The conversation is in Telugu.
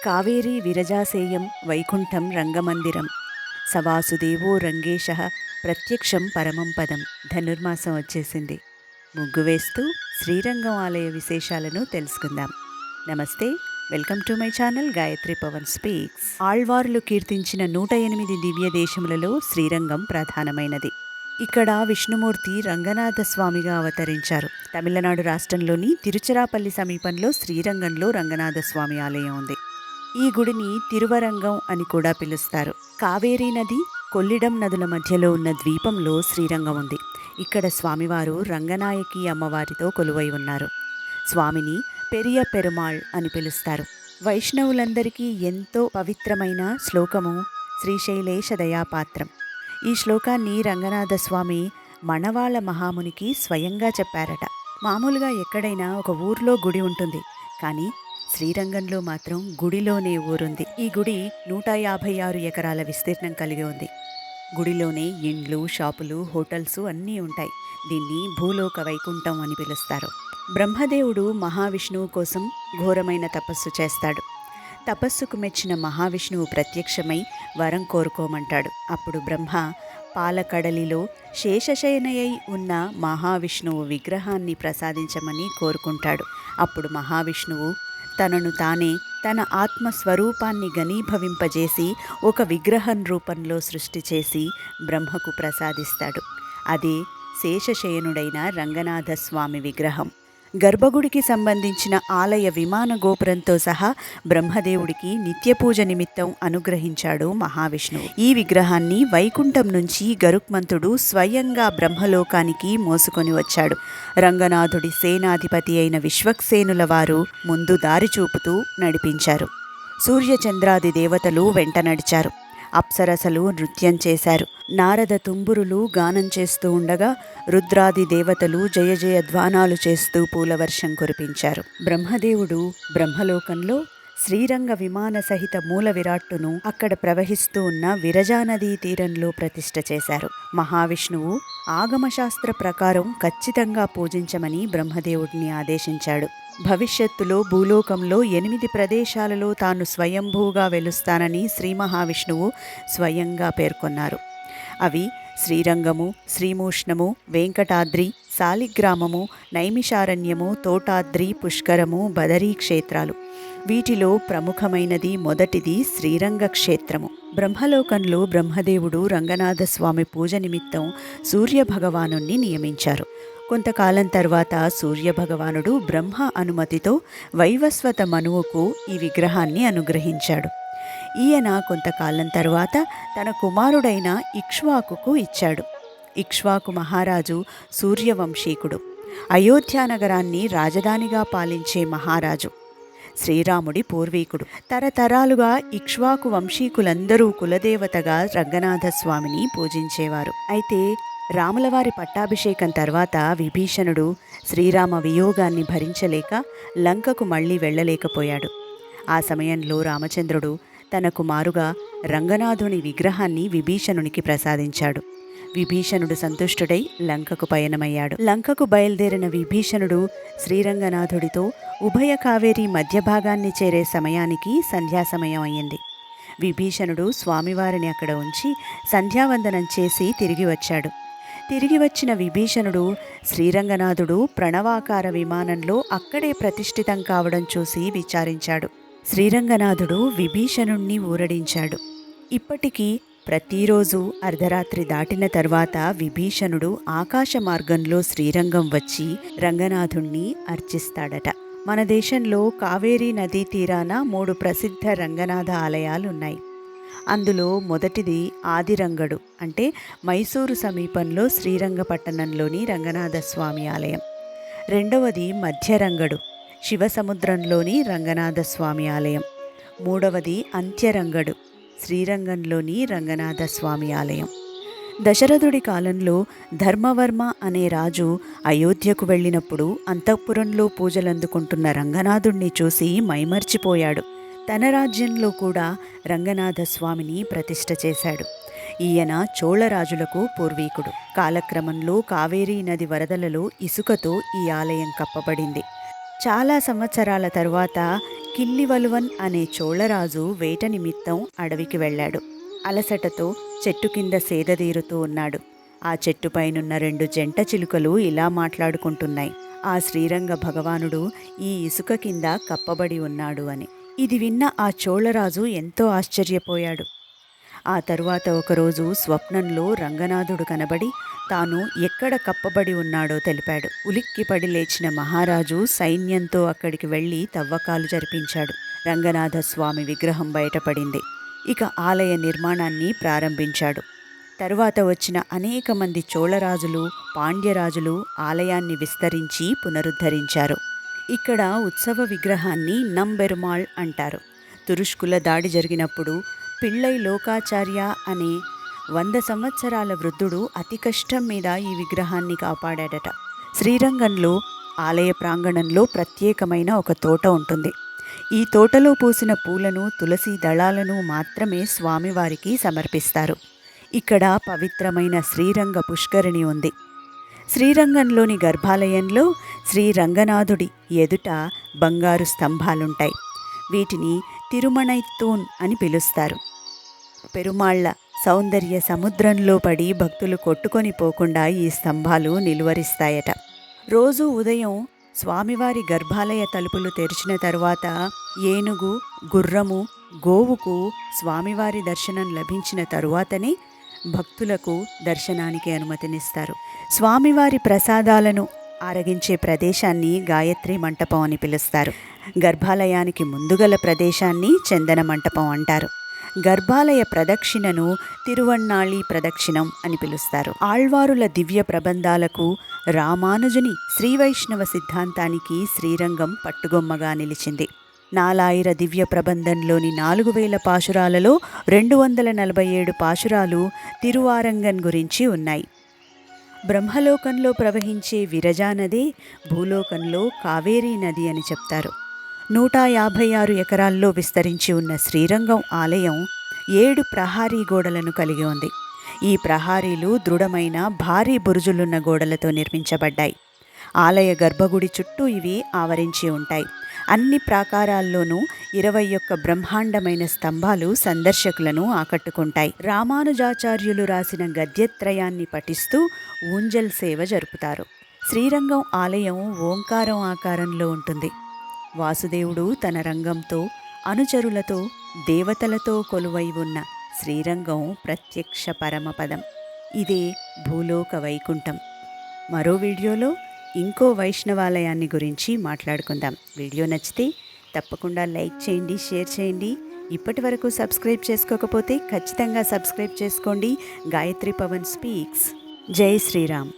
కావేరీ విరజాసేయం వైకుంఠం రంగమందిరం సవాసుదేవో రంగేశ ప్రత్యక్షం పరమం పదం. ధనుర్మాసం వచ్చేసింది. ముగ్గు వేస్తూ శ్రీరంగం ఆలయ విశేషాలను తెలుసుకుందాం. నమస్తే, welcome to my channel Gayatri Pavan speaks. ఆళ్వార్లు కీర్తించిన 108 దివ్య దేశములలో శ్రీరంగం ప్రధానమైనది. ఇక్కడ విష్ణుమూర్తి రంగనాథ స్వామిగా అవతరించారు. తమిళనాడు రాష్ట్రంలోని తిరుచిరాపల్లి సమీపంలో శ్రీరంగంలో రంగనాథ స్వామి ఆలయం ఉంది. ఈ గుడిని తిరువరంగం అని కూడా పిలుస్తారు. కావేరీ నది, కొల్లిడం నదుల మధ్యలో ఉన్న ద్వీపంలో శ్రీరంగం ఉంది. ఇక్కడ స్వామివారు రంగనాయకి అమ్మవారితో కొలువై ఉన్నారు. స్వామిని పెరియ పెరుమాళ్ అని పిలుస్తారు. వైష్ణవులందరికీ ఎంతో పవిత్రమైన శ్లోకము శ్రీశైలేశ దయాపాత్రం. ఈ శ్లోకాన్ని రంగనాథ స్వామి మణవాళ మహామునికి స్వయంగా చెప్పారట. మామూలుగా ఎక్కడైనా ఒక ఊర్లో గుడి ఉంటుంది, కానీ శ్రీరంగంలో మాత్రం గుడిలోనే ఊరుంది. ఈ గుడి 156 ఎకరాల విస్తీర్ణం కలిగి ఉంది. గుడిలోనే ఇండ్లు, షాపులు, హోటల్స్ అన్నీ ఉంటాయి. దీన్ని భూలోక వైకుంఠం అని పిలుస్తారు. బ్రహ్మదేవుడు మహావిష్ణువు కోసం ఘోరమైన తపస్సు చేస్తాడు. తపస్సుకు మెచ్చిన మహావిష్ణువు ప్రత్యక్షమై వరం కోరుకోమంటాడు. అప్పుడు బ్రహ్మ పాలకడలిలో శేషశయనయై ఉన్న మహావిష్ణువు విగ్రహాన్ని ప్రసాదించమని కోరుకుంటాడు. అప్పుడు మహావిష్ణువు తనను తానే తన ఆత్మస్వరూపాన్ని ఘనీభవింపజేసి ఒక విగ్రహం రూపంలో సృష్టి చేసి బ్రహ్మకు ప్రసాదిస్తాడు. అదే శేషశయనుడైన రంగనాథ స్వామి విగ్రహం. గర్భగుడికి సంబంధించిన ఆలయ విమాన గోపురంతో సహా బ్రహ్మదేవుడికి నిత్యపూజ నిమిత్తం అనుగ్రహించాడు మహావిష్ణువు. ఈ విగ్రహాన్ని వైకుంఠం నుంచి గరుక్మంతుడు స్వయంగా బ్రహ్మలోకానికి మోసుకొని వచ్చాడు. రంగనాథుడి సేనాధిపతి అయిన విశ్వక్సేనుల వారు ముందు దారి చూపుతూ నడిపించారు. సూర్యచంద్రాది దేవతలు వెంట నడిచారు. అప్సరసలు నృత్యం చేశారు. నారద తుంబురులు గానం చేస్తూ ఉండగా రుద్రాది దేవతలు జయ జయ ధ్వానాలు చేస్తూ పూలవర్షం కురిపించారు. బ్రహ్మదేవుడు బ్రహ్మలోకంలో శ్రీరంగ విమాన సహిత మూల విరాట్టును అక్కడ ప్రవహిస్తూ ఉన్న విరజానదీ తీరంలో ప్రతిష్ఠ చేశారు. మహావిష్ణువు ఆగమశాస్త్ర ప్రకారం ఖచ్చితంగా పూజించమని బ్రహ్మదేవుడిని ఆదేశించాడు. భవిష్యత్తులో భూలోకంలో 8 ప్రదేశాలలో తాను స్వయంభూగా వెలుస్తానని శ్రీ మహావిష్ణువు స్వయంగా పేర్కొన్నారు. అవి శ్రీరంగము, శ్రీమూష్ణము, వెంకటాద్రి, సాలిగ్రామము, నైమిషారణ్యము, తోటాద్రి, పుష్కరము, బదరీ క్షేత్రాలు. వీటిలో ప్రముఖమైనది మొదటిది శ్రీరంగ క్షేత్రము. బ్రహ్మలోకంలో బ్రహ్మదేవుడు రంగనాథ స్వామి పూజ నిమిత్తం సూర్యభగవాను నియమించారు. కొంతకాలం తర్వాత సూర్యభగవానుడు బ్రహ్మ అనుమతితో వైవస్వత మనువుకు ఈ విగ్రహాన్ని అనుగ్రహించాడు. ఈయన కొంతకాలం తర్వాత తన కుమారుడైన ఇక్ష్వాకుకు ఇచ్చాడు. ఇక్ష్వాకు మహారాజు సూర్యవంశీకుడు. అయోధ్యానగరాన్ని రాజధానిగా పాలించే మహారాజు. శ్రీరాముడి పూర్వీకుడు. తరతరాలుగా ఇక్ష్వాకు వంశీకులందరూ కులదేవతగా రంగనాథ స్వామిని పూజించేవారు. అయితే రాములవారి పట్టాభిషేకం తర్వాత విభీషణుడు శ్రీరామ వియోగాన్ని భరించలేక లంకకు మళ్ళీ వెళ్ళలేకపోయాడు. ఆ సమయంలో రామచంద్రుడు తన కుమారుగా రంగనాథుని విగ్రహాన్ని విభీషణునికి ప్రసాదించాడు. విభీషణుడు సంతుష్టుడై లంకకు పయనమయ్యాడు. లంకకు బయలుదేరిన విభీషణుడు శ్రీరంగనాథుడితో ఉభయ కావేరీ మధ్య భాగాన్ని చేరే సమయానికి సంధ్యాసమయం అయ్యింది. విభీషణుడు స్వామివారిని అక్కడ ఉంచి సంధ్యావందనం చేసి తిరిగి వచ్చాడు. తిరిగి వచ్చిన విభీషణుడు శ్రీరంగనాథుడు ప్రణవాకార విమానంలో అక్కడే ప్రతిష్ఠితం కావడం చూసి విచారించాడు. శ్రీరంగనాథుడు విభీషణుణ్ణి ఊరడించాడు. ఇప్పటికీ ప్రతిరోజు అర్ధరాత్రి దాటిన తర్వాత విభీషణుడు ఆకాశ మార్గంలో శ్రీరంగం వచ్చి రంగనాథుణ్ణి అర్చిస్తాడట. మన దేశంలో కావేరీ నదీ తీరాన 3 ప్రసిద్ధ రంగనాథ ఆలయాలున్నాయి. అందులో మొదటిది ఆదిరంగడు, అంటే మైసూరు సమీపంలో శ్రీరంగపట్టణంలోని రంగనాథ స్వామి ఆలయం. రెండవది మధ్యరంగడు, శివసముద్రంలోని రంగనాథ స్వామి ఆలయం. మూడవది అంత్యరంగడు, శ్రీరంగంలోని రంగనాథ స్వామి ఆలయం. దశరథుడి కాలంలో ధర్మవర్మ అనే రాజు అయోధ్యకు వెళ్ళినప్పుడు అంతఃపురంలో పూజలందుకుంటున్న రంగనాథుణ్ణి చూసి మైమర్చిపోయాడు. తన రాజ్యంలో కూడా రంగనాథ స్వామిని ప్రతిష్ఠ చేశాడు. ఈయన చోళరాజులకు పూర్వీకుడు. కాలక్రమంలో కావేరీ నది వరదలలో ఇసుకతో ఈ ఆలయం కప్పబడింది. చాలా సంవత్సరాల తరువాత కిల్లివలువన్ అనే చోళరాజు వేట నిమిత్తం అడవికి వెళ్ళాడు. అలసటతో చెట్టు కింద సేదదీరుతూ ఉన్నాడు. ఆ చెట్టుపైనున్న 2 జంట చిలుకలు ఇలా మాట్లాడుకుంటున్నాయి. ఆ శ్రీరంగ భగవానుడు ఈ ఇసుక కింద కప్పబడి ఉన్నాడు అని. ఇది విన్న ఆ చోళరాజు ఎంతో ఆశ్చర్యపోయాడు. ఆ తరువాత ఒకరోజు స్వప్నంలో రంగనాథుడు కనబడి తాను ఎక్కడ కప్పబడి ఉన్నాడో తెలిపాడు. ఉలిక్కిపడి లేచిన మహారాజు సైన్యంతో అక్కడికి వెళ్ళి తవ్వకాలు జరిపించాడు. రంగనాథ స్వామి విగ్రహం బయటపడింది. ఇక ఆలయ నిర్మాణాన్ని ప్రారంభించాడు. తరువాత వచ్చిన అనేక మంది చోళరాజులు, పాండ్యరాజులు ఆలయాన్ని విస్తరించి పునరుద్ధరించారు. ఇక్కడ ఉత్సవ విగ్రహాన్ని నంబెరుమాళ్ అంటారు. తురుష్కుల దాడి జరిగినప్పుడు పిళ్ళై లోకాచార్య అనే 100 సంవత్సరాల వృద్ధుడు అతి కష్టం మీద ఈ విగ్రహాన్ని కాపాడాడట. శ్రీరంగంలో ఆలయ ప్రాంగణంలో ప్రత్యేకమైన ఒక తోట ఉంటుంది. ఈ తోటలో పూసిన పూలను, తులసి దళాలను మాత్రమే స్వామివారికి సమర్పిస్తారు. ఇక్కడ పవిత్రమైన శ్రీరంగ పుష్కరిణి ఉంది. శ్రీరంగంలోని గర్భాలయంలో శ్రీరంగనాథుడి ఎదుట బంగారు స్తంభాలుంటాయి. వీటిని తిరుమణైత్తూన్ అని పిలుస్తారు. పెరుమాళ్ల సౌందర్య సముద్రంలో పడి భక్తులు కొట్టుకొని పోకుండా ఈ స్తంభాలు నిలువరిస్తాయట. రోజు ఉదయం స్వామివారి గర్భాలయ తలుపులు తెరిచిన తరువాత ఏనుగు, గుర్రము, గోవుకు స్వామివారి దర్శనం లభించిన తరువాతనే భక్తులకు దర్శనానికి అనుమతినిస్తారు. స్వామివారి ప్రసాదాలను ఆరగించే ప్రదేశాన్ని గాయత్రి మంటపం అని పిలుస్తారు. గర్భాలయానికి ముందుగల ప్రదేశాన్ని చందన మంటపం అంటారు. గర్భాలయ ప్రదక్షిణను తిరువన్నాళి ప్రదక్షిణం అని పిలుస్తారు. ఆళ్వారుల దివ్య ప్రబంధాలకు, రామానుజుని శ్రీవైష్ణవ సిద్ధాంతానికి శ్రీరంగం పట్టుగొమ్మగా నిలిచింది. నాలాయిర దివ్య ప్రబంధంలోని 4000 పాశురాలలో 247 పాశురాలు తిరువారంగన్ గురించి ఉన్నాయి. బ్రహ్మలోకంలో ప్రవహించే విరజా నదే భూలోకంలో కావేరీ నది అని చెప్తారు. 156 ఎకరాల్లో విస్తరించి ఉన్న శ్రీరంగం ఆలయం 7 ప్రహారీ గోడలను కలిగి ఉంది. ఈ ప్రహారీలు దృఢమైన భారీ బురుజులున్న గోడలతో నిర్మించబడ్డాయి. ఆలయ గర్భగుడి చుట్టూ ఇవి ఆవరించి ఉంటాయి. అన్ని ప్రాకారాల్లోనూ 21 బ్రహ్మాండమైన స్తంభాలు సందర్శకులను ఆకట్టుకుంటాయి. రామానుజాచార్యులు రాసిన గద్యత్రయాన్ని పఠిస్తూ ఊంజల్ సేవ జరుపుతారు. శ్రీరంగం ఆలయం ఓంకారం ఆకారంలో ఉంటుంది. వాసుదేవుడు తన రంగంతో, అనుచరులతో, దేవతలతో కొలువై ఉన్న శ్రీరంగం ప్రత్యక్ష పరమపదం. ఇదే భూలోక వైకుంఠం. మరో వీడియోలో ఇంకో వైష్ణవాలయాన్ని గురించి మాట్లాడుకుందాం. వీడియో నచ్చితే తప్పకుండా లైక్ చేయండి, షేర్ చేయండి. ఇప్పటి వరకు సబ్స్క్రైబ్ చేసుకోకపోతే ఖచ్చితంగా సబ్స్క్రైబ్ చేసుకోండి. గాయత్రి పవన్ స్పీక్స్. జై శ్రీరామ్.